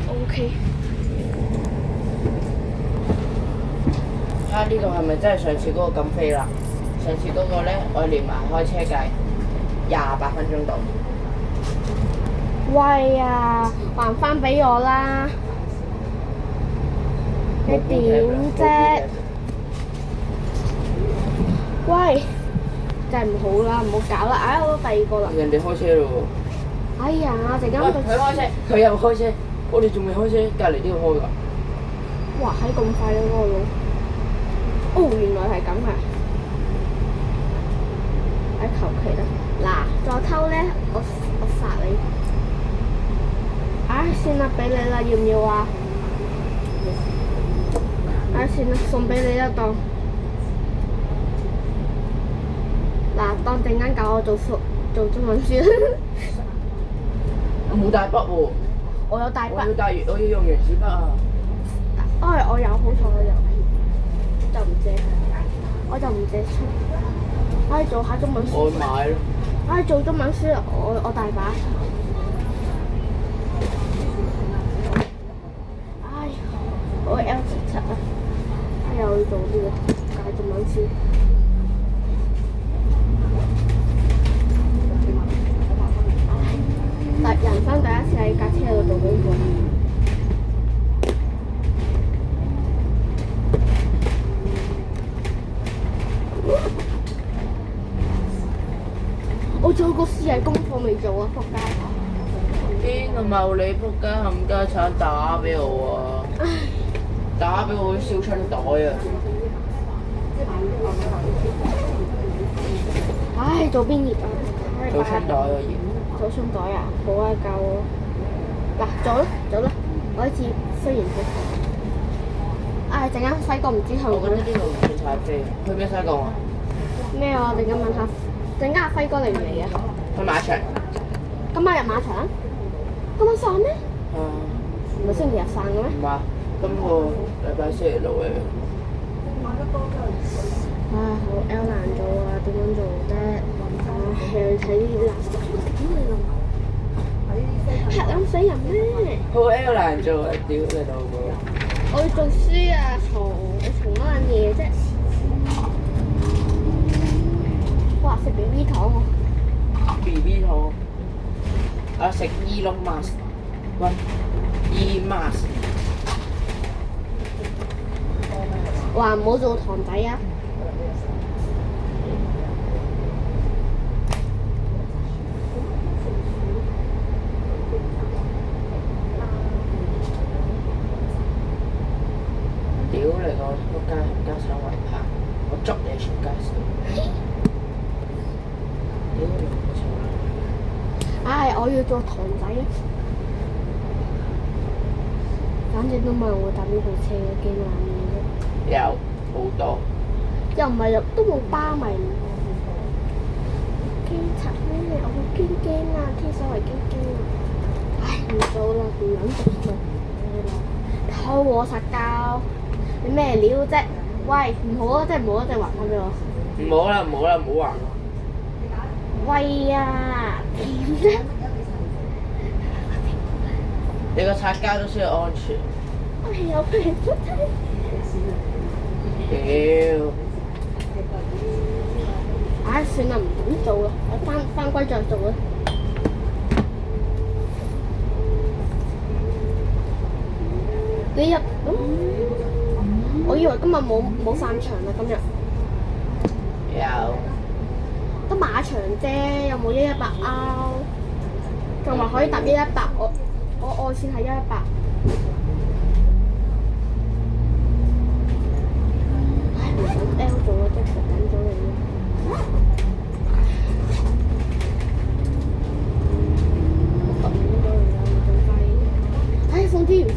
OK。睇下呢個係咪真係上次嗰個咁飛啦？上次嗰個咧，我連埋開車計28分鐘到。喂啊，還翻俾我啦！你點啫？喂，真係唔好啦，唔好搞啦！唉，我第二個啦。人哋開車咯喎。哎呀，陣間喂，佢開車，佢又開車，我哋仲未開車，隔離都要開㗎。哇！喺咁快嘅嗰個路。哦，原來係咁啊！喺求其啦。嗱，再偷咧，我殺你！唉，算啦，俾你啦，要唔要啊？唉，算啦，送俾你啦，當。嗱，當陣間教我做中文書。我冇帶筆喎。我有帶筆。我要用原子筆啊。我有，好彩我有。就唔借，我就唔借出。唉，做下中文書。我買咯。唉，做中文書，我大把。唉，我 L77啊，又要做呢個教中文書。人生第一次喺架車度做功課。我仲有個試藝功課未做啊！仆街！邊個茂利仆街冚家鏟打俾我啊！打俾我燒春袋啊！唉，做邊頁啊？做春袋個頁。做春袋啊！好啊，教我。嗱，做啦！我呢次雖然好。唉，陣間輝哥唔知係咪？我覺得呢個唔算太飛。去咩西貢啊？咩啊？陣間問下。陣間阿輝哥嚟唔嚟啊？去馬場。今晚入馬場？今晚散咩？唔係星期日散嘅咩？唔係，今個禮拜星期六嚟。唉，好 L 難做啊！點樣做得？唉，又要睇啲垃圾點嚟㗎？嚇撚死人咩？好 L 難做啊！屌你老母！我要做書啊！我嘈乜撚嘢啫？哇！食 BB 糖喎。BB 糖。啊！食 Elon Musk。喂 ，Elon Musk。話唔好做堂仔啊！屌你個仆街冚家鏟圍拍，我捉你全家死！屌你個臭撚！唉，我要做堂仔啊！反正都冇人會搭呢部車嘅，幾難嘢啫。有好多。又唔係都冇巴咪。驚柒咩？我好驚啊！天水圍驚啊！唉，唔做啦，唔撚做做偷我實教，你咩料啫？喂，唔好啊！真係唔好啊！真係還翻俾我。唔好啦，唔好啦，唔好還。喂呀，點啫？你個擦膠都需要安全。我係有病出嚟。屌！唉，算啦，唔敢做啦，我翻歸再做啦。你入我以為今日冇散場啦，今日。有。得馬場啫，有冇118R？仲話可以搭118，我愛線係118。唉，唔想 L 做啦，即係食緊咗你啦。我撳咗你啦，你仲快。唉，送支原子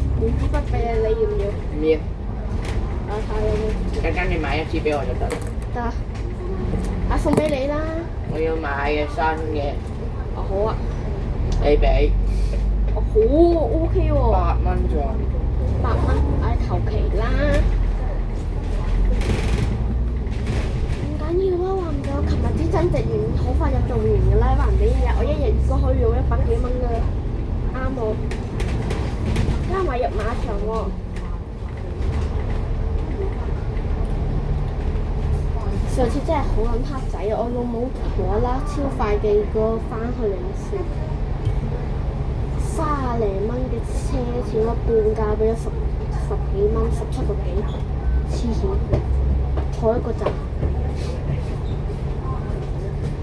筆俾你，你要唔要？唔要。啊，睇有冇？陣間你買一支俾我就得啦。得。啊，送俾你啦。我要買嘅新嘅。哦，好啊。你俾。哦，好 OK 喎。8蚊咋？8蚊，唉，求其啦。唔緊要啦，話唔定我琴日啲增值完，好快就做完㗎啦，話唔定我一日都可以用100幾蚊㗎，啱我。加埋入馬場喎。上次真係好撚黑仔啊！我老母無啦啦超快寄個翻去領事，30零蚊嘅車錢，我半價俾咗十幾蚊，17個幾，黐線！坐一個站，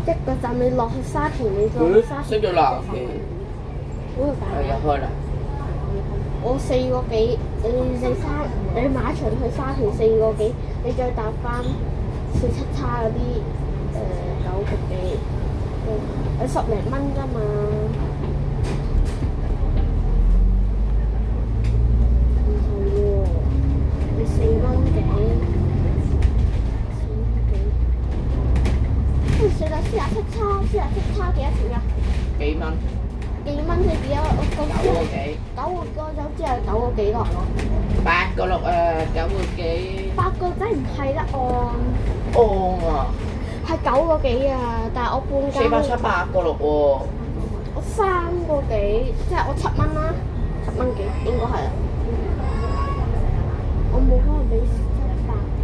一個站你落去沙田，你落去沙田。熄咗冷氣。嗰個大係啊，開啦。我4個幾，你馬場去沙田4個幾，你再搭翻小七叉嗰啲9個幾，10零蚊啫嘛。唔係喎，你4蚊幾，4蚊幾。不如47叉幾多錢啊？幾蚊？幾蚊佢幾啊？我9個幾。9個就只係9個幾咯。8個6啊，9個幾。 8個真係唔係啦，啊！係9個幾啊！但係我半價。400、700個6喎。我3個幾，即係我7蚊啦，7蚊幾應該係啦。我冇可能俾700幾。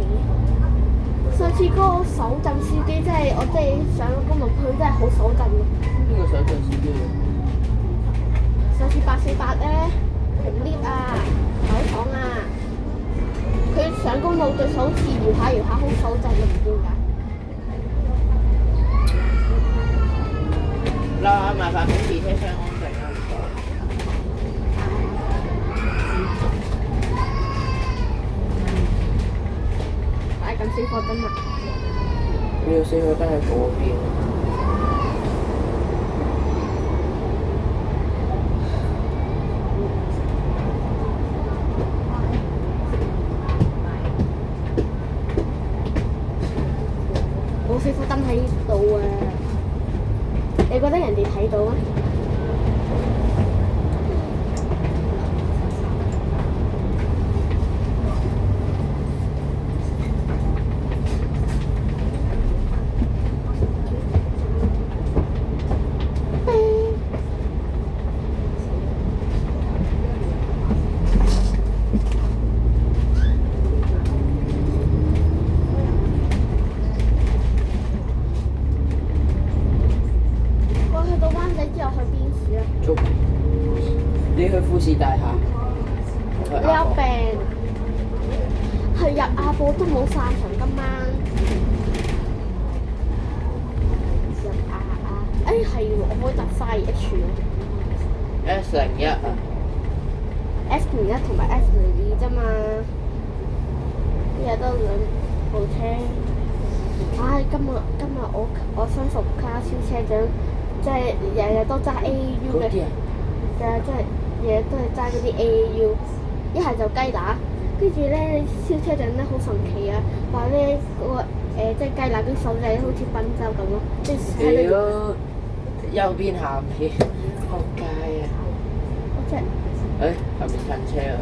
上次嗰個手震司機真係，我真係上咗公路，佢真係好手震嘅。邊個手震司機啊？上次848咧，停 lift 啊，走廠啊，佢上公路對手指搖下搖下，好手震啊，唔知點解。嗱，麻煩俾電車窗安靜啊！買緊4個燈啊！呢個4個燈喺嗰邊。冇4個燈喺度啊！你覺得人哋睇到咩？你去富士大廈。你有病？去入亞博都冇散場今晚。入係喎，我可以搭3H 喎。S01啊。S01同埋 S02啫嘛，一日得2部車。唉，今日我新熟卡超車長，即係日日都揸 AAU 嘅。係啊，即係日日都係揸嗰啲 AAU，一係就雞乸，跟住咧超車長咧好神奇啊，話咧嗰個即係雞乸啲手仔好似賓州咁咯，即係喺度。右邊鹹片，仆街啊！我即係。後面近車啊！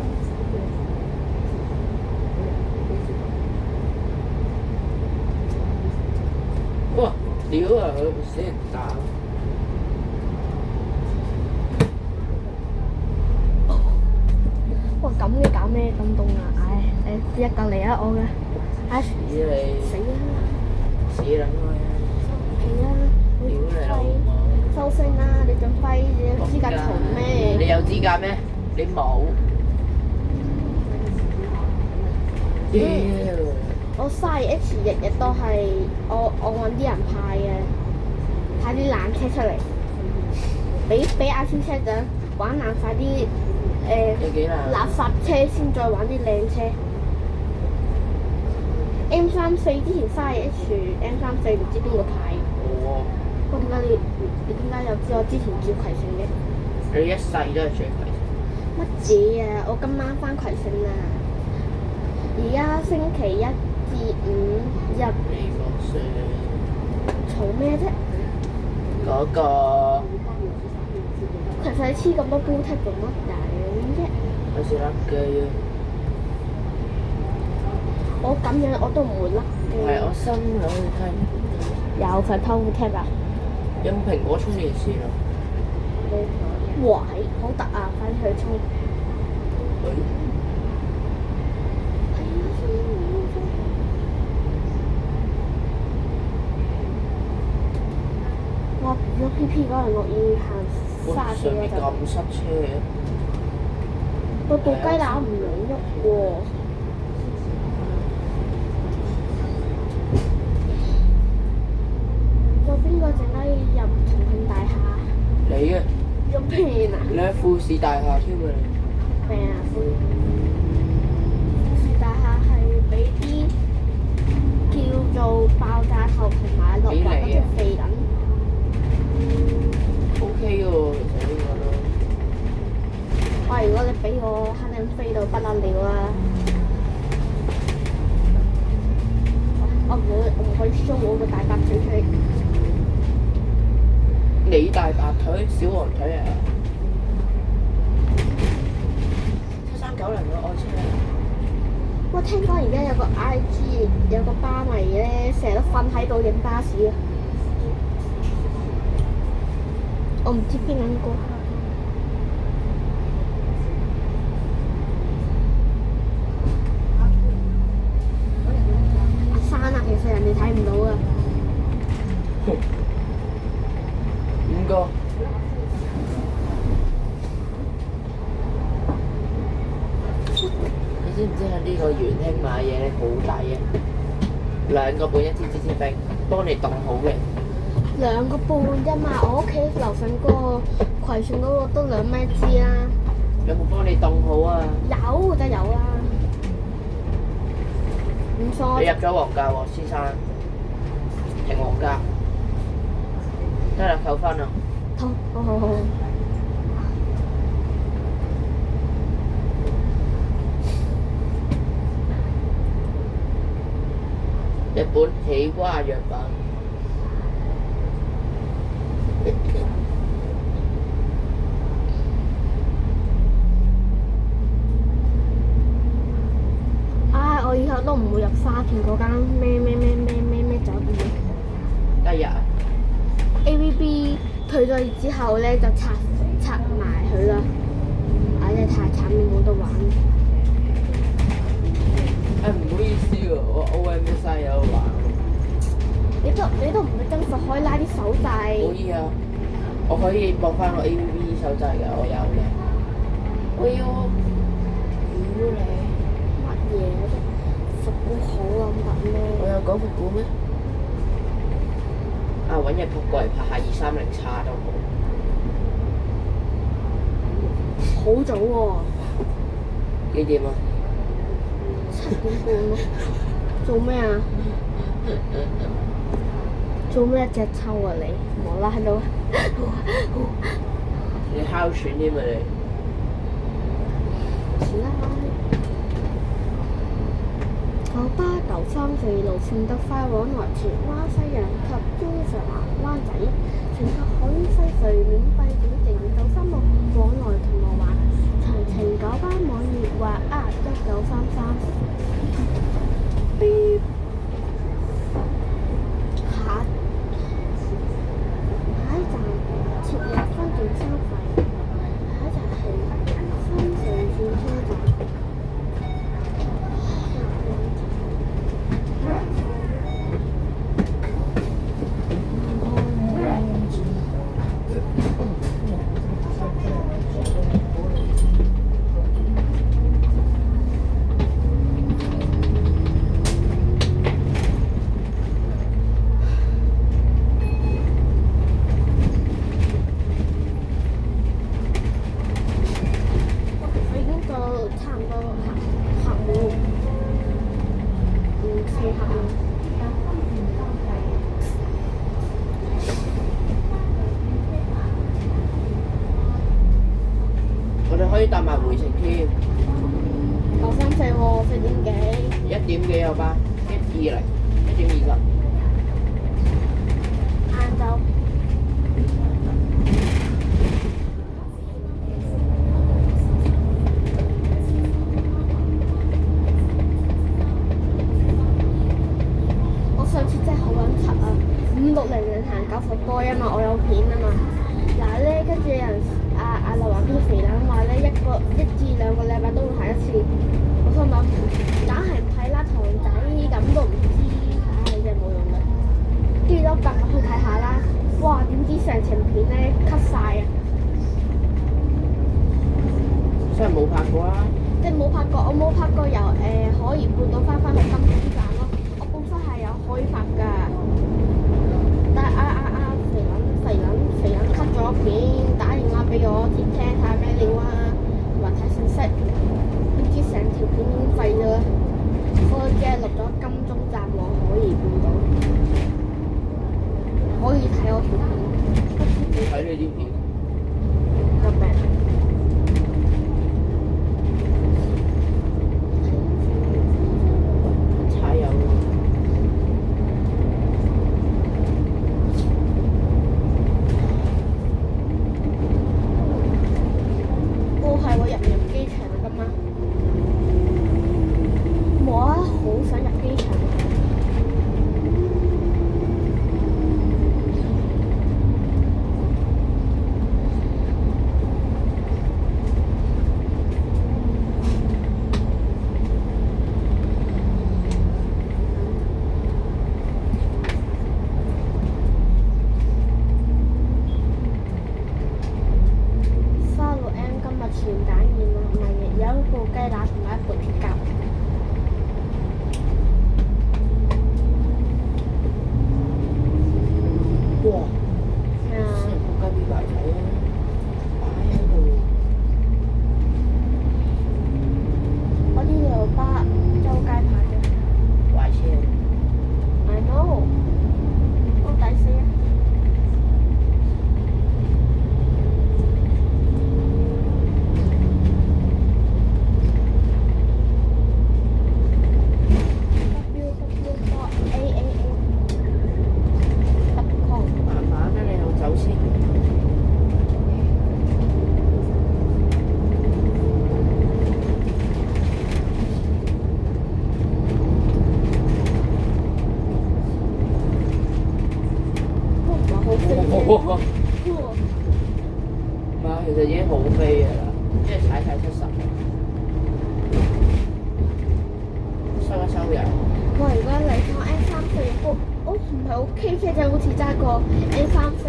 哇！屌啊！佢死人打。哇！咁你搞咩咁凍啊？唉，一嚿嚟啊！我嘅，唉，死你！死啦！死撚開啊！係啊！屌你老母！收聲啦！你仲揮，你有資格嘈咩？你有資格咩？你冇。屌！我3H 日日都係我揾啲人派啲爛車出嚟，俾阿超車長玩爛晒啲垃圾車，先再玩啲靚車。M34之前3H M34唔知邊個派？我點解你點解又知我之前住葵盛嘅？你一世都係住葵盛。乜嘢啊！我今晚翻葵盛啦。而家星期1至5日。你個聲。嘈咩啫？嗰個。葵盛黐咁多標剔做乜嘢啫？我是甩機啊！我咁樣我都唔會甩機。係我心裏睇。有份偷貼啊！用蘋果充電線啊！哇！好突啊！快啲去充。我如果 PP 嗰日落雨行哇！ 30上面個就咁塞車嘅，個部雞乸唔想喐喎。有邊個陣間入重慶大廈？你啊，入邊啊？你喺富士大廈添啊你。咩啊？富士大廈係俾啲叫做爆炸頭同埋落滑嗰條肥撚。OK 喎，其實呢個都。哇！如果你俾我，肯定飛到不得了啦！我唔可以 show 我個大白腿出嚟。你大白腿，小黃腿啊！7390個愛車。我聽講而家有個 IG 有個巴迷咧，成日都瞓喺度影巴士啊！我唔知邊兩個。阿山啊，其實人哋睇唔到啊。5個。你知唔知喺呢個元興買嘢咧好抵啊？2個半一支芝士冰，幫你凍好嘅。2個半啫嘛，我屋企樓上嗰個葵順嗰個都2蚊一支啦。有冇幫你凍好啊？有就有啦。唔錯。你入咗黃價喎，先生。停黃價。得啦，扣分啦。好。日本起蛙藥品。我以後都唔會入花田嗰間咩酒店。今日 AVB 退咗役之後咧，就拆埋佢啦。真係太慘，冇得玩。唔好意思喎，我 OMSI 有得玩。你都唔係真實可以拉啲手掣。可以啊，我可以駁翻個 AVB 手掣㗎，我有嘅。我要屌你！乜嘢啫？復古好撚品咩？我有講復古咩？啊！揾日撲過嚟拍下230叉都好。好早喎。幾點啊？7點半咯。做咩啊？做咩一隻抽啊你？無啦喺度。你哮喘添啊你？遲啦。九巴934路線得快往來荃灣西洋及中上環灣仔，乘客可於西隧免費點證936往來銅鑼灣，詳情九巴網頁或 R1933。下一站設有分段收費，下一站係新上線車站。我哋可以搭埋回程添。934喎，4點幾？1點幾有班？1:20，1:20。晏晝。我上次真係好撚柒啊！5600行90多，因為我有片啊嘛。嗱咧，跟住有人阿劉華邊肥撚話咧，1至2個禮拜都會行真係冇拍過啊！即係冇拍過，我冇拍過由海怡半島翻去金鐘站咯。我本身係有可以拍㗎，但係肥撚 cut 咗片，打電話俾我貼聽睇下咩料啊，話睇信息，點知成條片已經廢咗啦。我只係錄咗金鐘站和海怡半島，可以睇我條片。睇你啲片，救命！踩油。我係會入機場㗎嘛，我好想入機場。花路 M 今日全揀現啦，唔係有一部雞蛋同埋一部鐵甲。哇！咩啊？成個雞髀排仔啊，擺喺度。我啲牛巴周街排嘅。壞車。I know，好抵死啊！慢慢啦，你好走先。唔係好飛嘅。唔係，其實已經好飛嘅啦，即係踩晒70。收一收人。哇！如果你坐 N34好，我唔係好 K 車仔，好似揸個 N34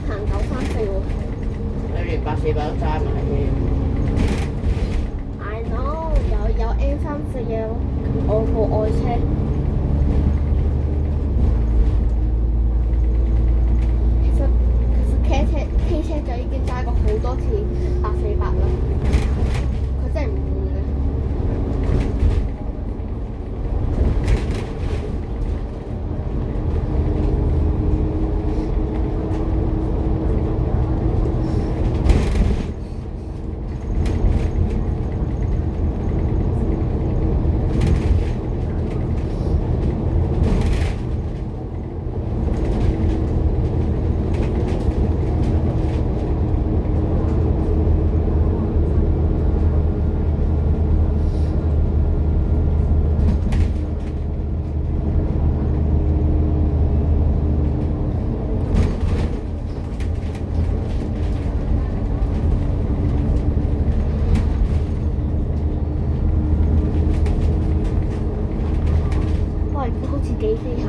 行934喎。你連848都揸埋添。I know，有 N34嘅我部愛車。其實 K 車仔已經揸過好多次848啦，佢真係唔悶嘅。幾飛下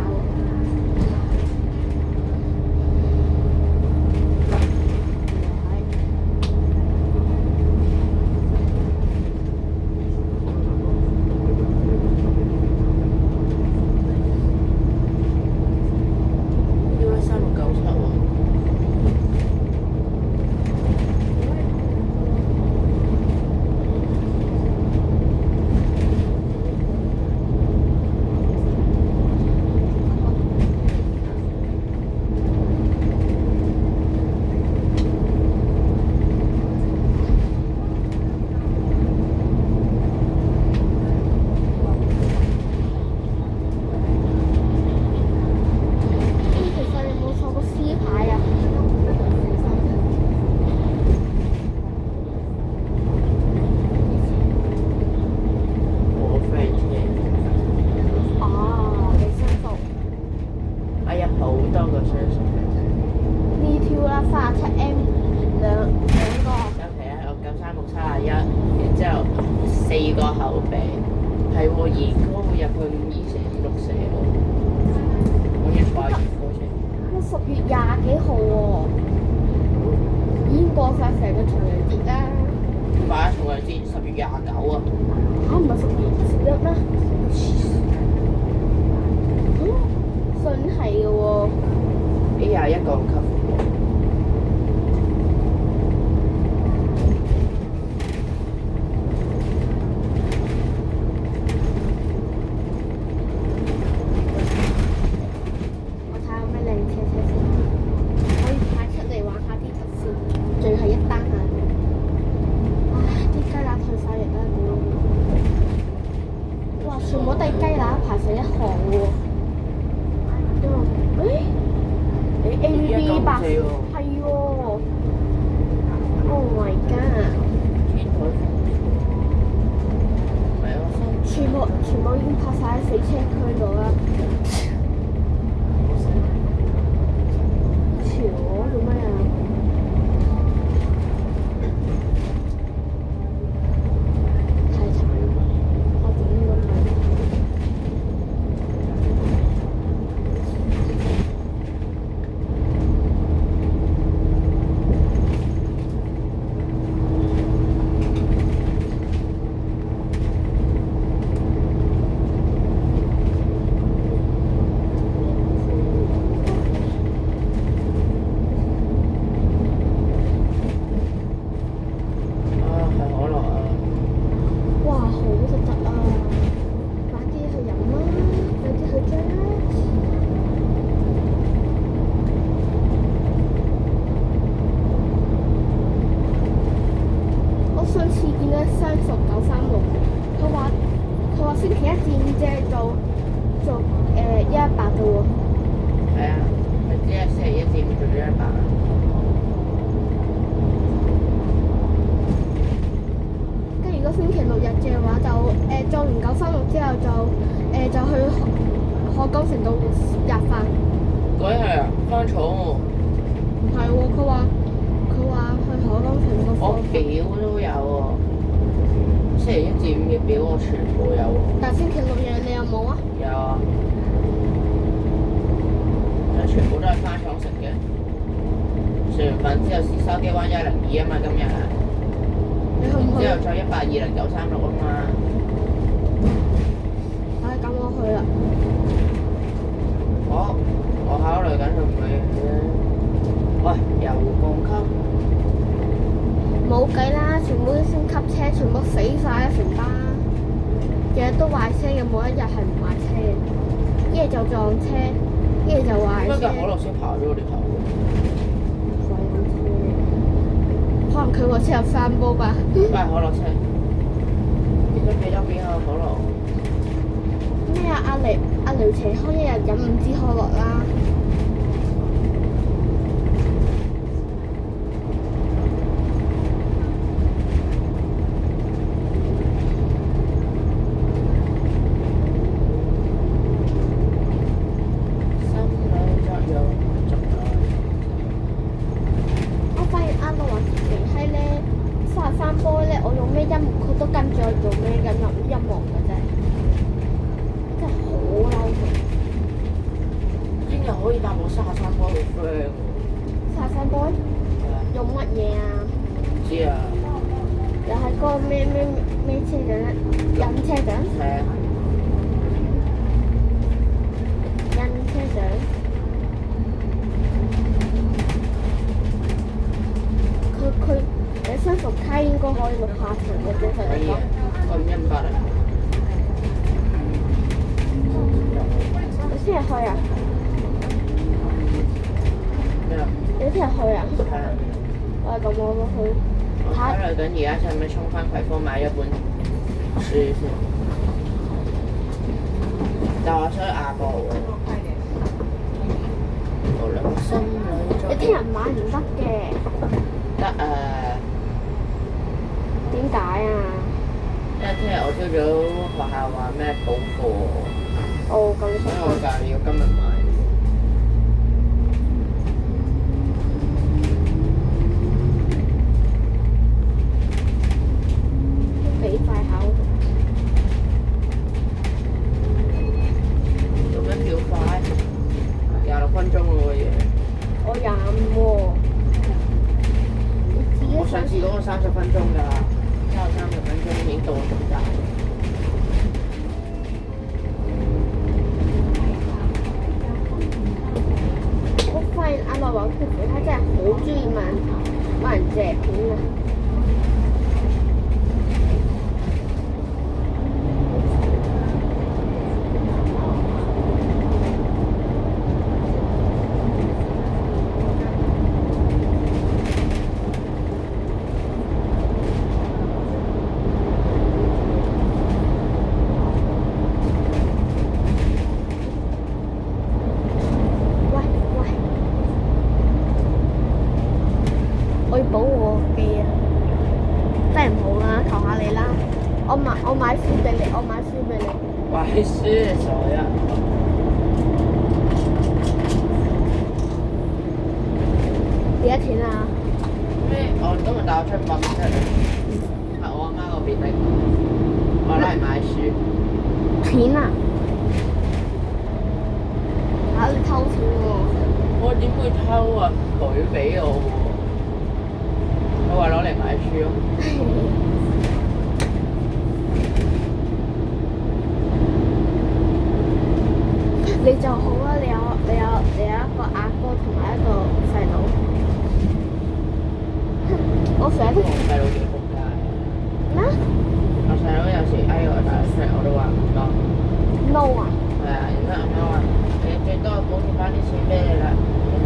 37M 兩個。收皮啊！我93671，然之後4個後備，係喎二哥會入去524、564喎。我要快二哥先。10月20幾號喎，已經過晒成個重陽節啦。快重陽節29啊！嚇唔係12、11咩？真係嘅喎。呢21個級。我睇下有咩靚車先，可以派出嚟玩下啲特攝，最後一單啊！唉，啲雞乸退晒役啦，哇！全部都係雞乸排成一行喎。AVB 8係喎，Oh my god！天台房唔係啊，全部已經泊晒喺死車區度啦。潮我做咩啊？太慘啦！我點呢個睇？星期一至五啫，做118嘅喎。係啊，佢只係星期一至五做118。跟住如果星期六日嘅話，就做完936之後就去海港城度入飯。嗰日啊，翻廠喎。唔係喎，佢話去海港城個我表都有喎。星期一至五嘅表我全部有喎。但星期六日你有冇啊？有啊，全部都係翻廠食嘅。食完飯之後試筲箕灣102啊嘛，今日。你去唔去？之後再1820936啊嘛。唉，咁我去啦。我考慮緊去唔去嘅。喂，又降級。冇計啦，全部啲升級車全部死晒啦，成班，日日都壞車嘅，冇一日係唔壞車嘅，一係就撞車，一係就壞車。乜架可樂車爬咗我哋頭可能佢個車有翻煲吧。喂，可樂車，點解俾咗邊個可樂？咩啊？阿廖斜康一日飲5支可樂啦。我用咩音樂佢都跟住我做咩音樂嘅啫，真係好嬲佢。聽日可以搭我33波去 friend 喎。33波？用乜嘢啊？唔知啊。又係嗰個咩車長咧？印車長？係啊。印車長。佢。你新熟卡應該可以錄下場嘅啫，實嚟講。我518啊。你聽日去啊？咩啊？你聽日去啊？係啊。咁我都去。我考慮緊而家使唔使衝翻葵芳買一本書先？但我想亞博喎。你聽日買唔得嘅。得啊。點解啊？因為聽日我朝早學校話咩補課，哦，咁所以我就要今日買。都幾快考。做咩跳快？26分鐘咯喎嘢。我25喎。我上次嗰個30分鐘㗎，之後30分鐘我買書俾你，我買書俾你。買書你傻啊！幾多錢啊？咩？我今日帶我出去800出嚟，係我阿媽嗰邊拎，我攞嚟買書。錢啊！你偷錢喎！我點會偷啊？佢俾我喎，佢話攞嚟買書咯。你就好啦，你有一個阿哥同埋一個細佬。我成日都我細佬幾仆街。咩我細佬有時我帶佢出嚟我都話唔得。 ？No 啊！係啊，然之後阿媽話：你最多補貼翻啲錢俾你啦。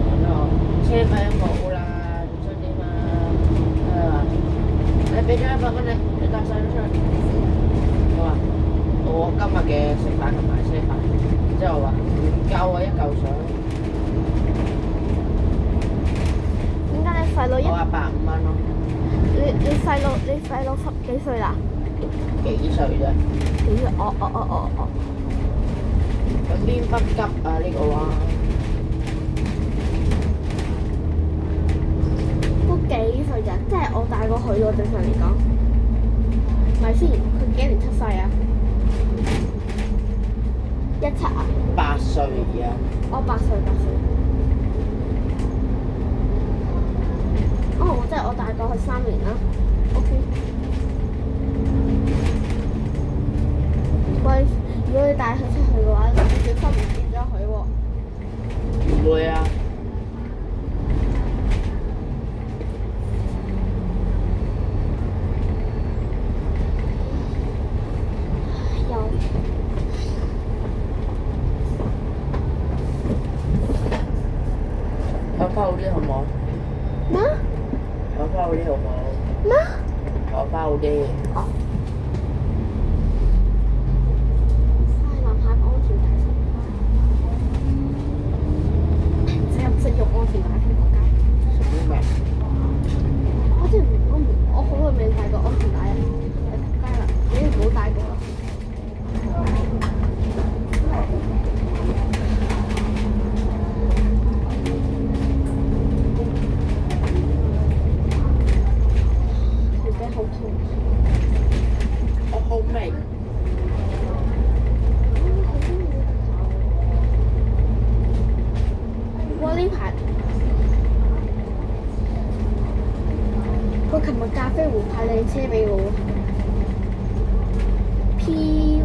然之後車費都冇啦，仲想點啊？佢話：你俾咗100蚊你帶細佬出去。佢話：我今日嘅食飯同埋車費。之後話唔夠啊，1嚿水。點解你細佬我話150蚊咯。你細佬10幾歲啦？幾歲啫？幾歲？哦。咁邊不急啊？呢個話都幾歲咋？即係我大過佢喎，正常嚟講。咪先，佢幾年出世啊？17啊？8歲而家。我8歲。哦，即係我大過佢3年啦。OK。喂，如果你帶佢出去嘅話，你小心唔見咗佢喎。唔會啊。有。考翻好啲好唔好？咩？考翻好啲好唔好？咩？考翻好啲。哦。男孩安全帶唔識用安全帶添，仆街。識咩？我好耐未戴過安全帶啊！仆街啦，已經冇戴過啦。條頸好痛。我好味。我呢排，佢琴日咖啡壺派靚車俾我，PY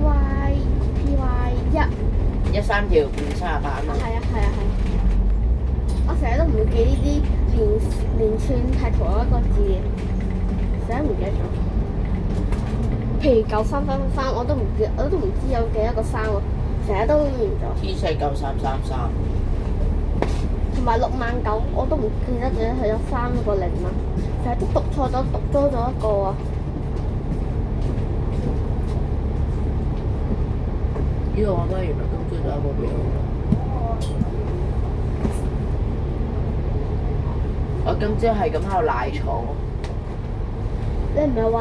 13條538啊嘛。係啊。我成日都唔會記呢啲連串係同一個字嘅，成日唔記得咗。譬如9333，我都唔知有幾多個3喎，成日都唔咗。 T4 9333。同埋69000，我都唔記得咗佢有3個0啦，成日都讀錯咗，讀多咗一個啊！呢個我媽原來今朝打過俾我。我今朝係咁喺度賴床。你唔係話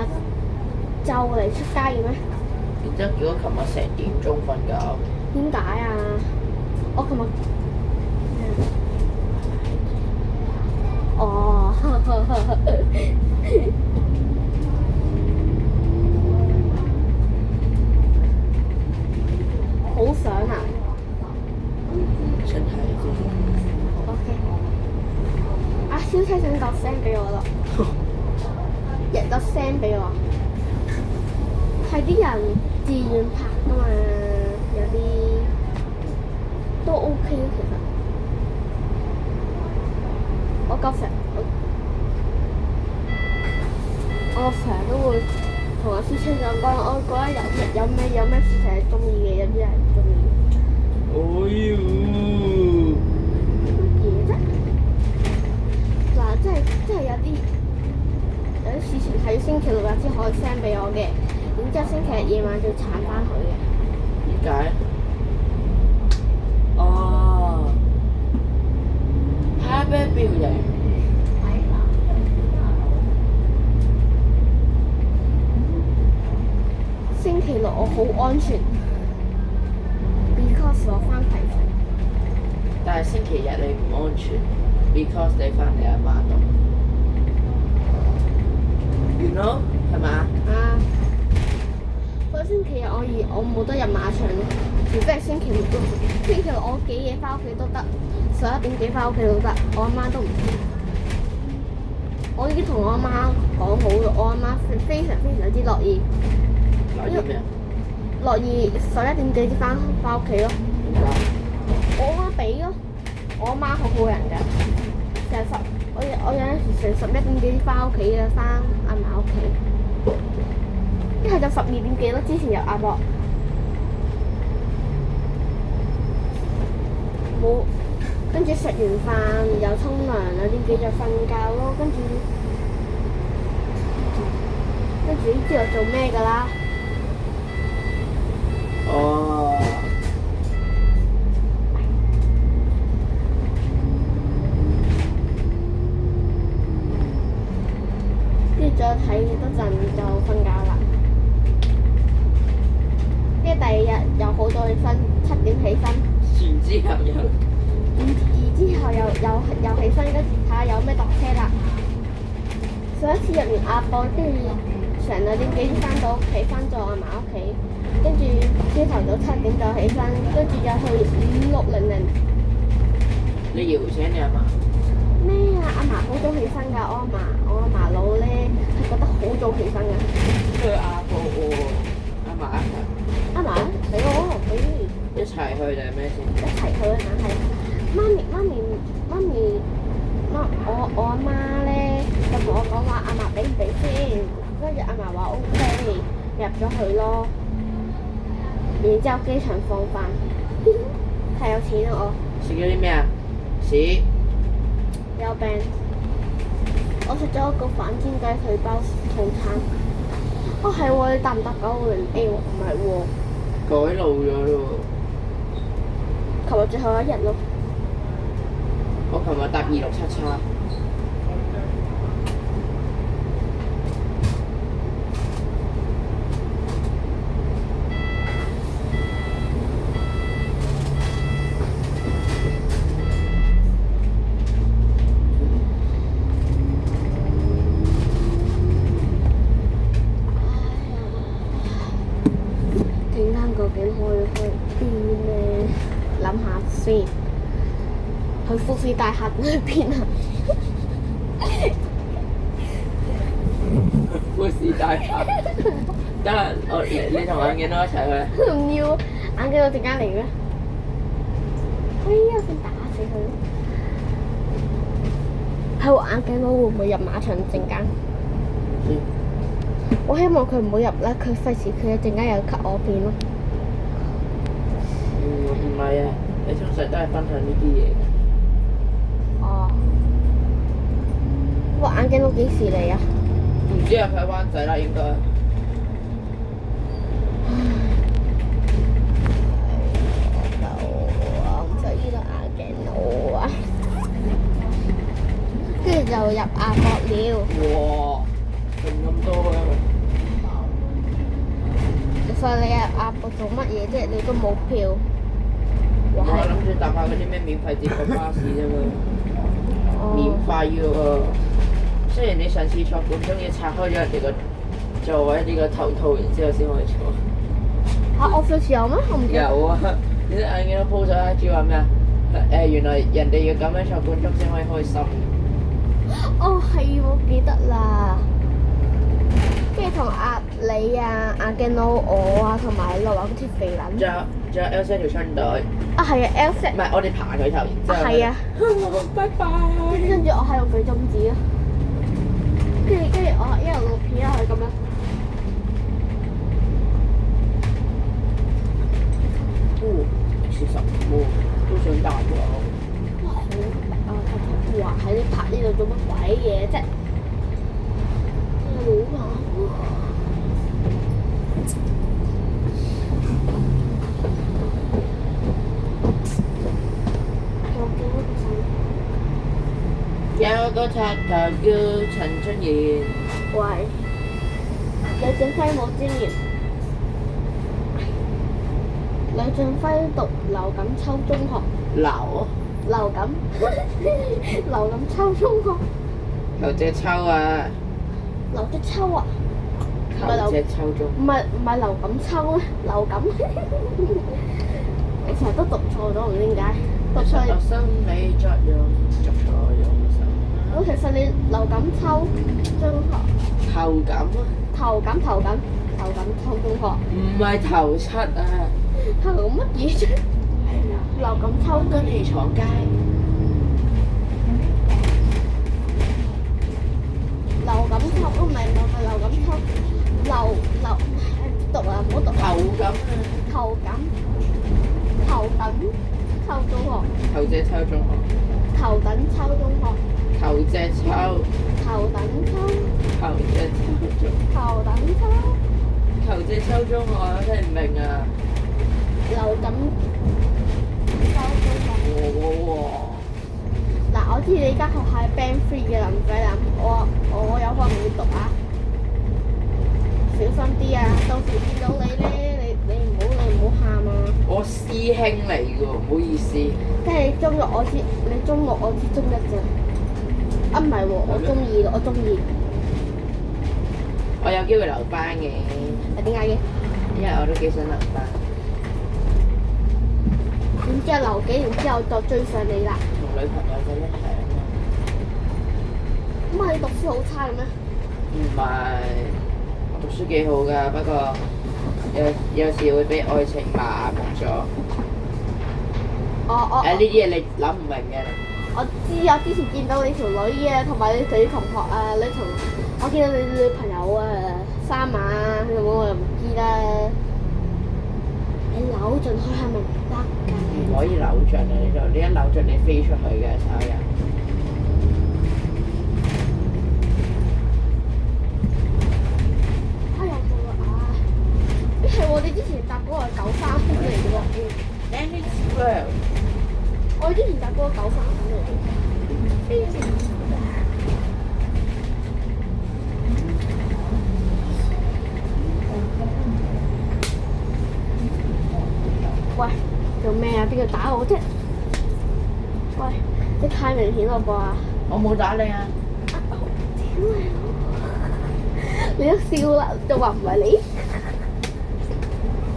就嚟出街嘅咩？然之後結果琴日成點鐘瞓覺。點解啊？我琴日哦，好想啊真係啫。 ！OK，阿蕭車想個聲俾我咯，日個聲俾我，係啲人自願拍噶嘛，有啲都 OK 其實。我成日都會同阿師兄講，我覺得有咩事情係中意嘅，有啲係唔中意嘅。哎呦！乜嘢啫？嗱，即係有啲事情係要星期六日先可以 send 俾我嘅，然之後星期日夜晚就要查翻佢嘅。點解？哦，Happy Birthday！星期六我好安全，because 我翻葵涌。但係星期日你唔安全，because 你翻你阿媽度。You know 係嘛？啊！嗰星期日我冇得入馬場咯，除非係星期六都。星期六我幾夜翻屋企都得，11點幾翻屋企都得，我阿媽都唔知。我已經同我阿媽講好咗，我阿媽非常之樂意。樂意咩啊？樂意11點幾先翻屋企咯。點解？我阿媽俾咯，我阿媽好好人㗎，我有陣時成11點幾先翻屋企嘅，翻阿嫲屋企。一係就12點幾咯，之前有阿伯冇，跟住食完飯又沖涼2點幾就瞓覺咯，跟住知道做咩㗎啦。哦。跟住再睇多陣就瞓覺啦。跟住第二日又好早起身，7點起身。然之後又。之後又起身，跟住睇下有咩搭車啦。上一次入完亞博，跟住成2點幾先翻到屋企，翻咗阿嫲屋企，跟住朝頭早7點就起身，跟住又去5600。你搖醒你阿嫲？咩啊？阿嫲好早起身㗎，我阿嫲老咧係覺得好早起身㗎。去亞博喎，阿嫲一齊。阿嫲俾我俾一齊去定係咩先？一齊去，梗係媽咪，我阿媽咧就同我講話，阿嫲俾唔俾先？跟住阿嫲話 OK，入咗去咯。然之後機場放飯，太有錢啦我。食咗啲咩啊？屎！有病！我食咗個反煎雞腿包套餐。哦係喎，你搭唔搭950A喎？唔係喎。改路咗咯琴日最後一日咯。我琴日搭2677。陣間究竟去邊咧？諗下先。去富士大廈去邊啊？富士大廈。得啦，你同眼鏡都一齊去。唔要，眼鏡我陣間嚟咩？哎呀！想打死佢。係喎，眼鏡佬會唔會入馬場陣間？我希望佢唔好入啦，佢費事佢一陣間又 cut 我片咯。唔係啊，你通常都係分享呢啲嘢嘅。哦。哇！眼鏡佬幾時嚟啊？唔知啊，佢喺灣仔啦應該。我唔使呢個眼鏡佬啊！跟住就入亞博了。哇！咁多嘅。其實你入亞博做乜嘢啫？你都冇票。我諗住搭下嗰啲咩免費接駁巴士啫嘛。免費嘅喎。雖然你上次坐館中要拆開咗人哋個座位呢個頭套，然之後先可以坐。嚇！我上次有咩？我唔記得。有啊！你啲眼鏡都 po 咗 IG 話咩啊？原來人哋要咁樣坐館中先可以開心。哦，係喎，記得啦。跟住同你啊、眼鏡佬我啊，同埋落話嗰條肥撚。仲有 Elsa 條春袋。啊係啊，Elsa。唔係，我哋爬佢頭，然之後。係啊。拜拜。跟住我喺度舉中指啊。跟住我一路錄片啊，係咁樣。40喎，都想搭喎。哇！好逼啊！睇哇！喺你拍呢度做乜鬼嘢啫？真係好啊！有個插頭叫陳春賢。喂，你整雞冇椒鹽？李俊輝讀劉錦秋中學。劉劉錦劉錦秋中學。劉隻秋啊！劉隻秋啊！劉隻秋中。唔係劉錦秋咩？劉錦。你成日都讀錯咗，唔知點解。讀錯。心理作用，讀錯用神。我其實你劉錦秋中學。頭錦啊！頭錦秋中學。唔係頭七啊！頭乜嘢啫？劉錦秋跟氣廠街。劉錦秋唔係劉錦秋，劉讀啊，唔好讀。頭錦啊！頭等秋中學。頭隻秋中學。頭等秋中學。頭隻秋。頭等秋。頭隻秋中。頭等秋。頭隻秋中學，我聽唔明啊！劉錦秋中學。嗱，我知你間學校係 Band 3嘅，唔使諗，我有可能會讀啊，小心啲啊！到時見到你咧，你唔好喊啊！我師兄嚟㗎喎，唔好意思。即係你中六我知，你中六我知中一咋？啊唔係喎，我中二，我中二。我有機會留班嘅。係點解嘅？因為我都幾想留班。然之後留幾年之後就追上你啦。同女朋友仔一齊啊嘛。咁係你讀書好差嘅咩？唔係，我讀書幾好㗎，不過有時會俾愛情麻木咗。呢啲嘢你諗唔明嘅。我知啊，之前見到你條女啊，同埋你哋啲同學啊，我見到你女朋友啊，三馬啊，有冇我又唔知啦。你扭盡佢係咪唔得㗎？唔可以扭盡啊！呢度，你一扭盡你飛出去嘅所有人。有冇啊？係喎，你之前搭嗰個係93款嚟嘅喎。我之前搭嗰個93款嚟嘅。喂，做咩啊？邊個打我啫？喂，你太明顯啦啩！我冇打你啊！你都笑啦，就話唔係你。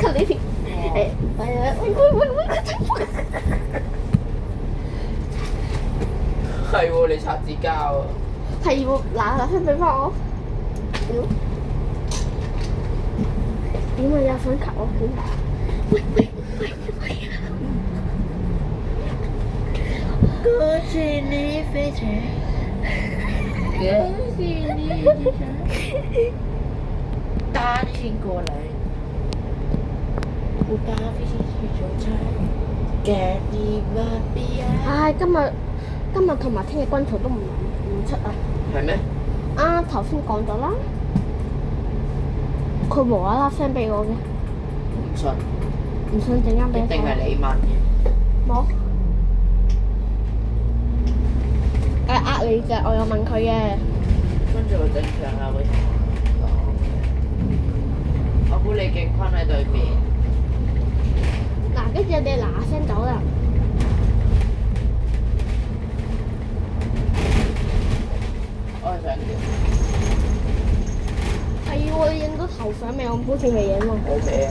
cut 你條係喎，你擦紙膠啊！係喎，嗱聲俾翻我。點啊？又想 cut 我片？喂！歌是你飛翔，歌是你飛翔，單身過來，我搭飛機去出差，嘅你乜必啊？唉，今日同埋聽日軍曹都唔出啊！係咩？啊，頭先講咗啦，佢無啦啦 send 俾我嘅。唔信，唔信陣間俾你睇。一定係你問嘅。冇。呃你啫，我有問佢嘅。跟住我正常係會同我講嘅。我估李敬坤喺對面。嗱，跟住你嗱聲走啦。我係想叫。係喎，你影咗頭相未？我好似未影喎。OK 啊。